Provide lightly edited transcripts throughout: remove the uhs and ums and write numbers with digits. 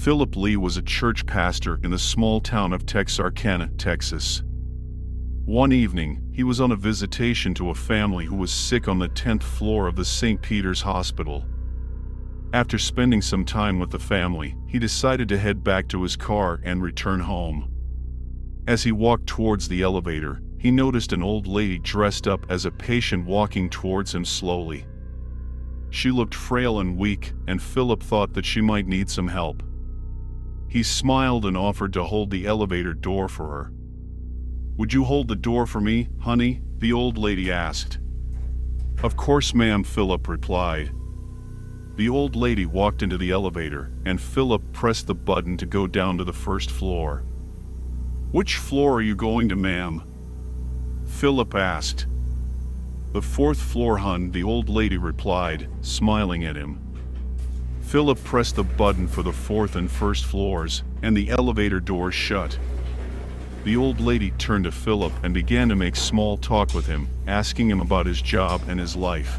Philip Lee was a church pastor in the small town of Texarkana, Texas. One evening, he was on a visitation to a family who was sick on the 10th floor of the St. Peter's Hospital. After spending some time with the family, he decided to head back to his car and return home. As he walked towards the elevator, he noticed an old lady dressed up as a patient walking towards him slowly. She looked frail and weak, and Philip thought that she might need some help. He smiled and offered to hold the elevator door for her. "Would you hold the door for me, honey?" the old lady asked. "Of course, ma'am," Philip replied. The old lady walked into the elevator, and Philip pressed the button to go down to the first floor. "Which floor are you going to, ma'am?" Philip asked. "The 4th floor, hun," the old lady replied, smiling at him. Philip pressed the button for the 4th and 1st floors, and the elevator doors shut. The old lady turned to Philip and began to make small talk with him, asking him about his job and his life.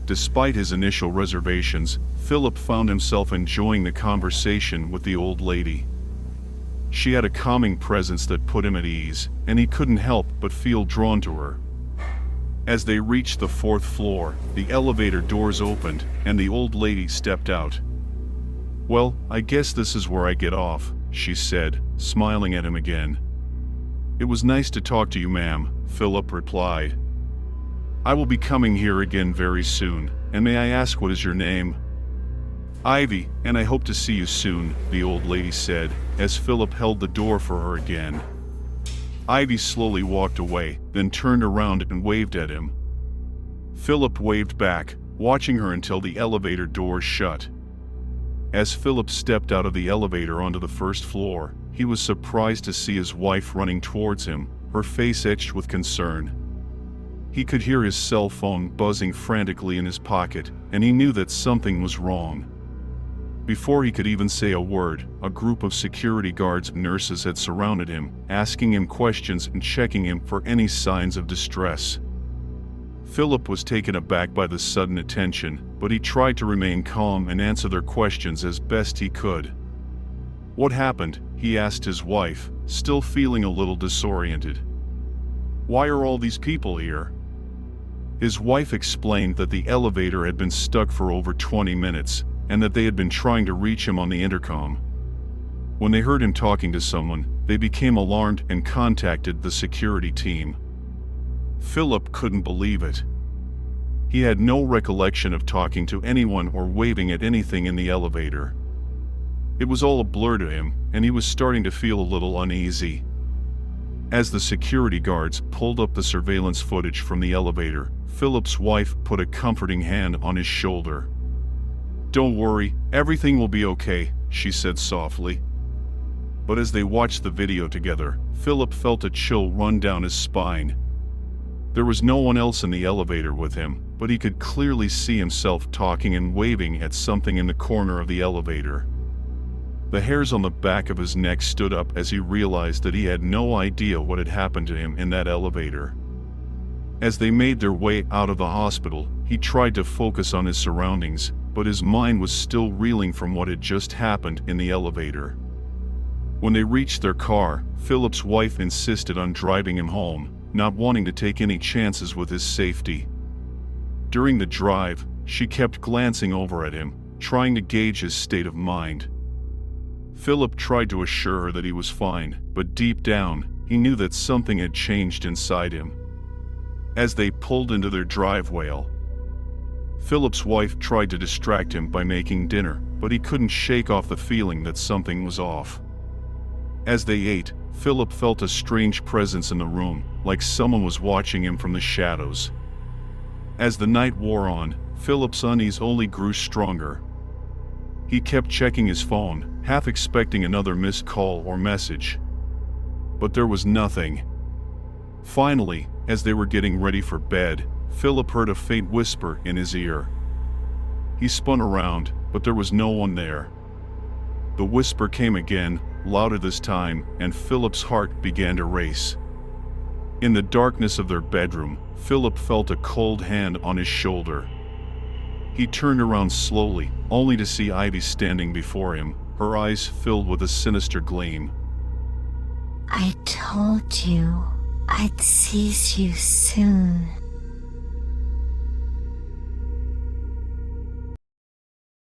Despite his initial reservations, Philip found himself enjoying the conversation with the old lady. She had a calming presence that put him at ease, and he couldn't help but feel drawn to her. As they reached the 4th floor, the elevator doors opened, and the old lady stepped out. "Well, I guess this is where I get off," she said, smiling at him again. "It was nice to talk to you, ma'am," Philip replied. "I will be coming here again very soon, and may I ask what is your name?" "Ivy, and I hope to see you soon," the old lady said, as Philip held the door for her again. Ivy slowly walked away, then turned around and waved at him. Philip waved back, watching her until the elevator doors shut. As Philip stepped out of the elevator onto the 1st floor, he was surprised to see his wife running towards him, her face etched with concern. He could hear his cell phone buzzing frantically in his pocket, and he knew that something was wrong. Before he could even say a word, a group of security guards and nurses had surrounded him, asking him questions and checking him for any signs of distress. Philip was taken aback by the sudden attention, but he tried to remain calm and answer their questions as best he could. "What happened?" he asked his wife, still feeling a little disoriented. "Why are all these people here?" His wife explained that the elevator had been stuck for over 20 minutes, and that they had been trying to reach him on the intercom. When they heard him talking to someone, they became alarmed and contacted the security team. Philip couldn't believe it. He had no recollection of talking to anyone or waving at anything in the elevator. It was all a blur to him, and he was starting to feel a little uneasy. As the security guards pulled up the surveillance footage from the elevator, Philip's wife put a comforting hand on his shoulder. "Don't worry, everything will be okay," she said softly. But as they watched the video together, Philip felt a chill run down his spine. There was no one else in the elevator with him, but he could clearly see himself talking and waving at something in the corner of the elevator. The hairs on the back of his neck stood up as he realized that he had no idea what had happened to him in that elevator. As they made their way out of the hospital, he tried to focus on his surroundings, but his mind was still reeling from what had just happened in the elevator. When they reached their car, Philip's wife insisted on driving him home, not wanting to take any chances with his safety. During the drive, she kept glancing over at him, trying to gauge his state of mind. Philip tried to assure her that he was fine, but deep down, he knew that something had changed inside him. As they pulled into their driveway, Philip's wife tried to distract him by making dinner, but he couldn't shake off the feeling that something was off. As they ate, Philip felt a strange presence in the room, like someone was watching him from the shadows. As the night wore on, Philip's unease only grew stronger. He kept checking his phone, half expecting another missed call or message. But there was nothing. Finally, as they were getting ready for bed, Philip heard a faint whisper in his ear. He spun around, but there was no one there. The whisper came again, louder this time, and Philip's heart began to race. In the darkness of their bedroom, Philip felt a cold hand on his shoulder. He turned around slowly, only to see Ivy standing before him, her eyes filled with a sinister gleam. I told you I'd seize you soon.